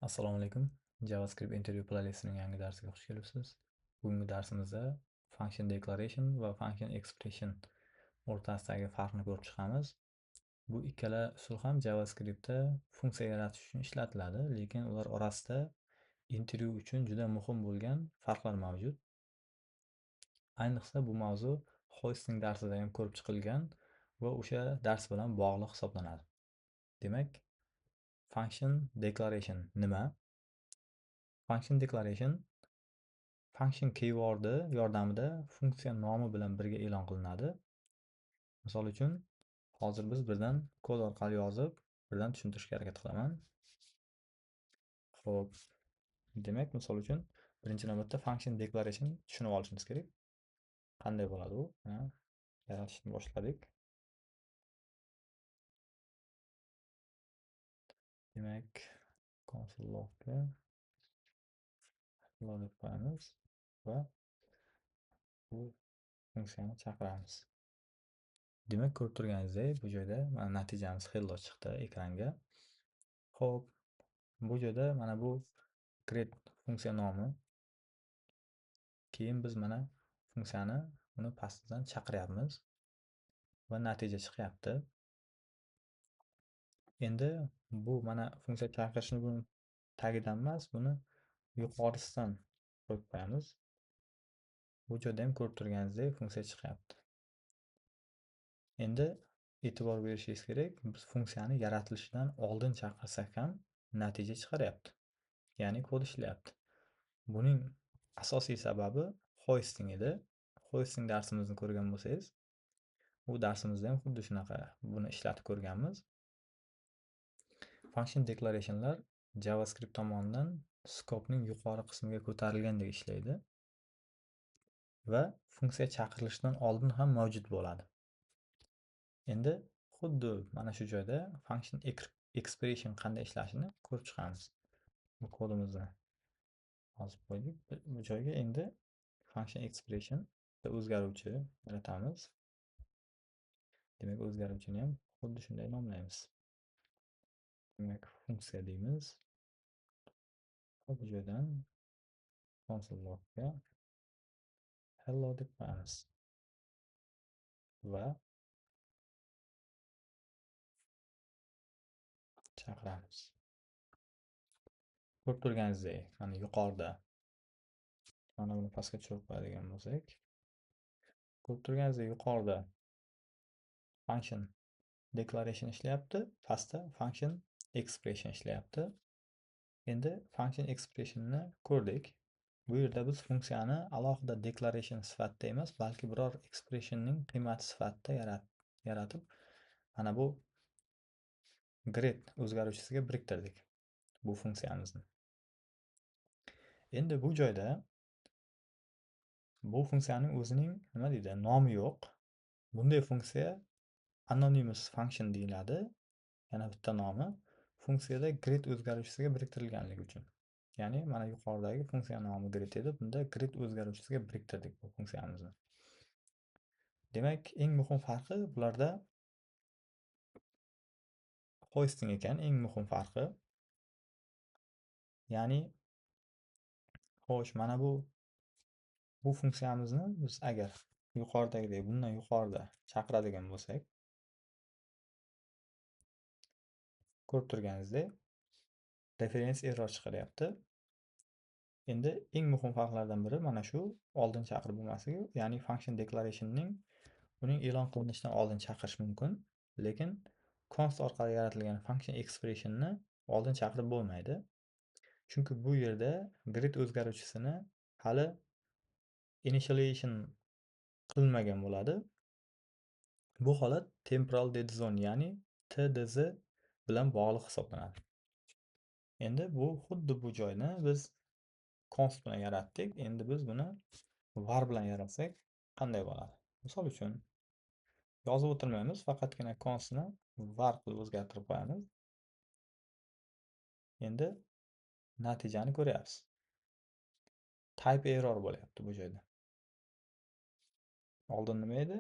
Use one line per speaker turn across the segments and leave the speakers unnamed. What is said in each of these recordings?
Assalomu alaykum. JavaScript interview playlistining yangi darsiga xush kelibsiz. Bugungi darsimizda function declaration va function expression o'rtasidagi farqni ko'rib chiqamiz. Bu ikkala usul ham JavaScriptda funksiya yaratish uchun ishlatiladi, lekin ular orasida interview uchun juda muhim bo'lgan farqlar mavjud. Ayniqsa bu mavzu hosting darsida ham ko'rib chiqilgan va o'sha dars bilan bog'liq hisoblanadi. Demak, function declaration nima? Function declaration function keywordi yordamida funksiya nomi bilan birga e'lon qilinadi. Misol uchun, hozir biz birdan kod orqali yozib, birdan tushuntirishga harakat qilaman. Xo'p, demak, misol uchun, birinchi navbatda function declaration tushunib olishimiz kerak. Qanday bo'ladi u? Yaratishni boshladik. Demak, console logga hello deb qo'yamiz va bu funksiyani chaqiramiz. Demak, ko'rib turganingizdek, bu joyda mana natijamiz hello chiqdi ekranga. Xo'p, bu joyda mana bu create funksiya nomi. Keyin biz mana funksiyani uni pastidan chaqiryapmiz va natija chiqyapti. Endi bu mana funksiya chaqirishni buni tagidan emas, buni yuqorisidan qo'yib qo'yamiz. Bu joyda ham ko'rib turganingizdek funksiya chiqyapti. Endi e'tibor berishingiz kerak, biz funksiyani yaratilishidan oldin chaqirsak ham natija chiqaryapti. Ya'ni kod ishlayapti. Buning asosiy sababi hosting edi. Hosting darsimizni ko'rgan bo'lsangiz, bu darsimizda ham xuddi shunaqa buni ishlatib ko'rganmiz. Function declarationlar JavaScript tomonidan scopening yuqori qismiga ko'tarilgandek ishlaydi va funksiya chaqirilishidan oldin ham mavjud bo'ladi. Endi xuddi mana shu joyda function expression qanday ishlashini ko'rib chiqamiz. Bu kodimizni yozib qo'ydik. Bu joyga endi function expression o'zgaruvchi yaratamiz. Demak, o'zgaruvchini ham xuddi shunday nomlaymiz. Demak, funksiya deymiz. Bu joydan console logga hello deb qo'yamiz va chaqiramiz. Ko'rib turganingizdek, mana yuqorida mana buni pastga tushirib qo'yadigan bo'lsak, ko'rib turganingizdek yuqorida function declaration ishlayapti, pastda function expression ishlayapti. Endi function expressionni ko'rdik. Bu yerda biz funksiyani alohida declaration sifatida emas, balki biror expressionning qiymati sifatida yaratib, mana bu grade o'zgaruvchisiga biriktirdik bu funksiyamizni. Endi bu joyda bu funksiyaning o'zining nima deydi, nomi yo'q. Bunday funksiya anonymous function deyiladi. Yana bitta nomi funksiyada grade o'zgaruvchisiga biriktirilganligi uchun. Ya'ni mana yuqoridagi funksiya nomi grade edi, bunda grade o'zgaruvchisiga biriktirdik bu funksiyamizni. Demak, eng muhim farqi bularda hosting ekan, eng muhim farqi. Ya'ni xo'sh, mana bu funksiyamizni biz agar yuqoridagidek bundan yuqorida chaqiradigan bo'lsak, ko'rib turganingizdek reference error chiqaryapti. Endi eng muhim farqlardan biri mana shu oldin chaqirib bo'lmasligi, ya'ni function declarationning uning e'lon qilinishidan oldin chaqirish mumkin, lekin const orqali yaratilgan function expressionni oldin chaqirib bo'lmaydi. Chunki bu yerda grade o'zgaruvchisini hali initialization qilinmagan bo'ladi. Bu holat temporal dead zone, ya'ni TDZ bilan bog'liq hisoblanadi. Endi bu xuddi bu joyni biz const bilan yaratdik. Endi biz buni var bilan yaratsak qanday bo'ladi? Misol uchun yozib o'tirmaymiz, faqatgina constni var qilib o'zgartirib qo'yamiz. Endi natijani ko'ryapsiz. Type error bo'lyapti bu joyda. Oldin nima edi?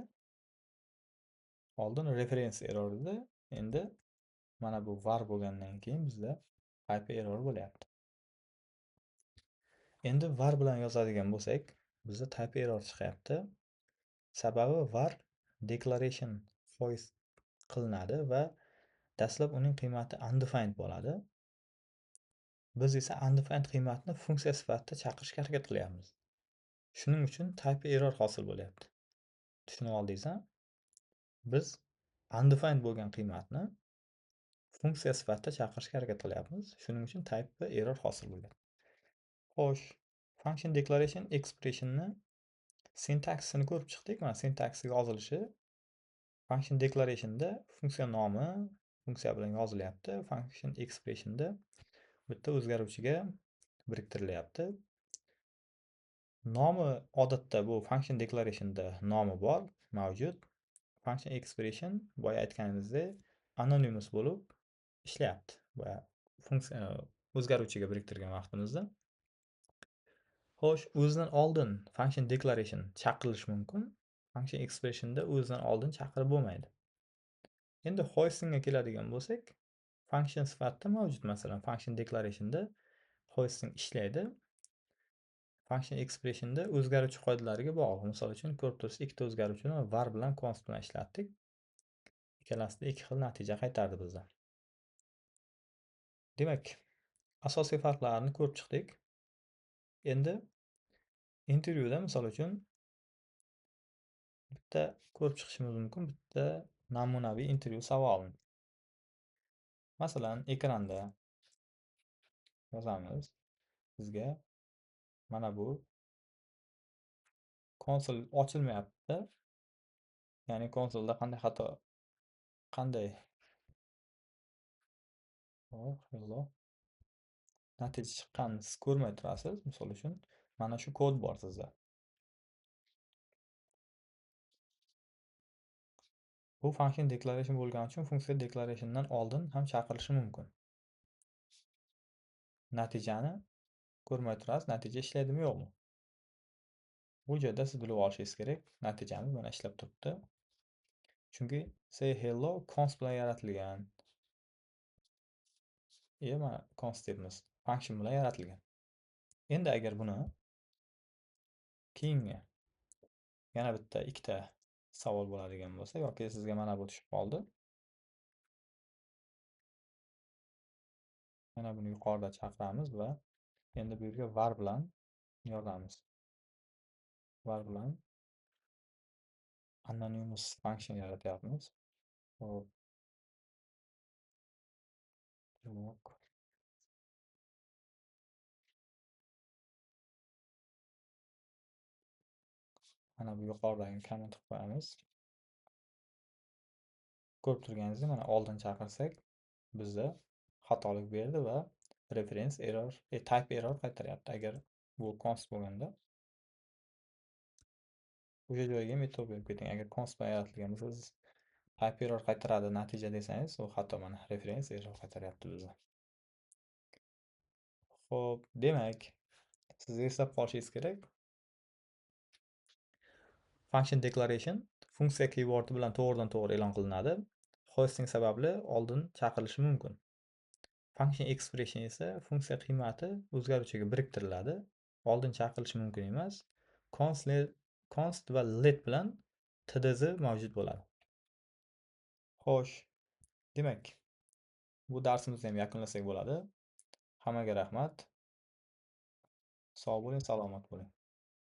Oldin reference error edi. Endi mana bu var bo'lgandan keyin bizda type error bo'lyapti. Endi var bilan yozadigan bo'lsak, bizda type error chiqyapti. Sababi var declaration voice qilinadi va dastlab uning qiymati undefined bo'ladi. Biz esa undefined qiymatni funksiya sifatida chaqirishga harakat qilyapmiz. Shuning uchun type error hosil bo'lyapti. Tushunib oldingizmi? Biz undefined bo'lgan qiymatni funksiya sifatida chaqirishga harakat qilyapmiz. Shuning uchun type error hosil bo'lyapti. Xo'sh, function declaration expressionni sintaksini ko'rib chiqdik. Mana sintaksiga yozilishi function declarationda funksiya nomi funksiya bilan yozilyapti. Function expressionda bitta o'zgaruvchiga biriktirilyapti. Nomi odatda bu function declarationda nomi bor, mavjud. Function expression boya aytganimizdek anonymous bo'lib ishlayapti. Boya funksiya o'zgaruvchiga biriktirgan vaqtimizda. Xo'sh, o'zidan oldin function declaration chaqirilishi mumkin. Function expressionda o'zidan oldin chaqirib bo'lmaydi. Endi hoistingga keladigan bo'lsak, function sifatida mavjud. Masalan, function declarationda hoisting ishlaydi. Function expressionda o'zgaruvchi qoidalariga bog'liq. Misol uchun, ko'rib turibsiz, ikkita o'zgaruvchini var bilan const bilan ishlatdik. Ikkalasida ikki xil natija qaytardi bizga. Demak, asosiy farqlarni ko'rib chiqdik. Endi intervyuda misol uchun bitta ko'rib chiqishimiz mumkin, bitta namunaviy intervyu savolini. Masalan, ekranda yozamiz. Bizga mana bu konsol ochilmayapti. Ya'ni konsolda qanday xato, qanday hello natija chiqqanini siz ko'rmay turasiz. Misol uchun, mana shu kod bor sizda. Bu function declaration bo'lgani uchun funksiya declarationdan oldin ham chaqirilishi mumkin. Natijani ko'rmay turasiz, natija ishlaydimi yo'qmi? Bu joyda siz bilib olishingiz kerak. Natijamiz mana ishlab turibdi. Chunki say hello const bilan yaratilgan. Mana const deymiz. Function bilan yaratilgan. Endi agar buni keyingi yana bitta ikkita savol bo'ladigan bo'lsa yoki sizga mana bu tushib qoldi. Mana buni yuqorida chaqiramiz va endi bu yerga var bilan yozamiz. Var bilan anonymous function yaratyapmiz. Hop. Mana bu yuqoridagi komment qilib qo'yamiz. Ko'rib turganingizdek, mana oldin chaqirsak bizda xatolik berdi va reference error, type error qaytaryapti. Agar bu const bo'lganda o'sha joyga metod berib keting. Agar const bilan yaratilgan bo'lsa, siz type error qaytaradi natija desangiz, u xato, mana reference error qaytaryapti bizga. Xo'p, demak, siz eslab qolishingiz kerak. Function declaration funksiya keywordi bilan to'g'ridan-to'g'ri e'lon qilinadi. Hosting sababli oldin chaqirilishi mumkin. Function expression esa funksiya qiymati o'zgaruvchiga biriktiriladi. Oldin chaqirilishi mumkin emas. Const va let bilan tdz mavjud bo'ladi. Xo'sh, demak, bu darsimizni ham yakunlasak bo'ladi. Hammaga rahmat. Sog' bo'ling, salomat bo'ling.